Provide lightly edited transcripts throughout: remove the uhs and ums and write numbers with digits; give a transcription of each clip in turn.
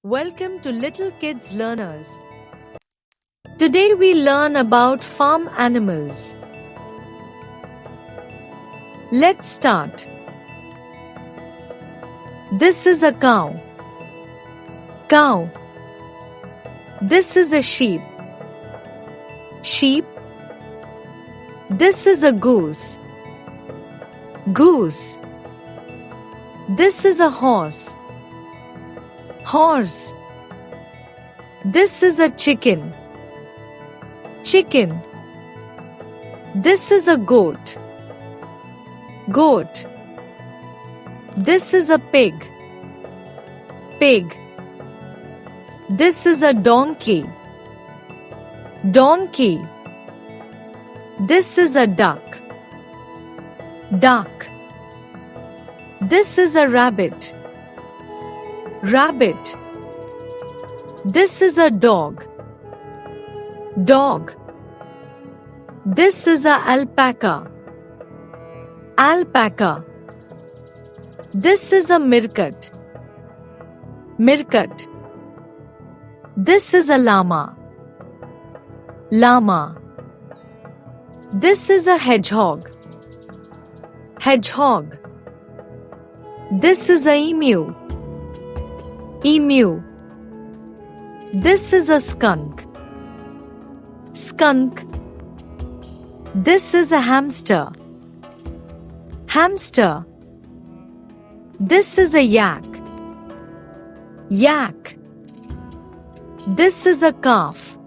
Welcome to Little Kids Learners. Today we learn about farm animals. Let's start. This is a cow. Cow. This is a sheep. Sheep. This is a goose. Goose. This is a horse. Horse. This is a chicken. Chicken. This is a goat. Goat. This is a pig. Pig. This is a donkey. Donkey. This is a duck. Duck. This is a rabbit. Rabbit. This is a dog. Dog. This is a alpaca. Alpaca. This is a meerkat. Meerkat. This is a llama. Llama. This is a hedgehog. Hedgehog. This is a emu. Emu. This is a skunk. Skunk. This is a hamster. Hamster. This is a yak. Yak. This is a calf.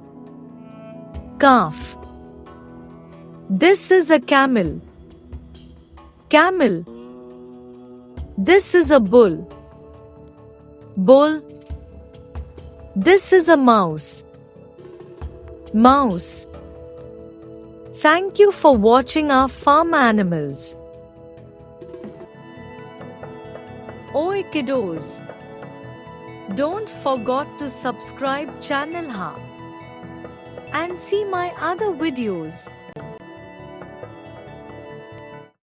Calf. This is a camel. Camel. This is a bull. Bull. This is a mouse. Mouse. Thank you for watching our farm animals. Oi kiddos. Don't forget to subscribe channel and see my other videos.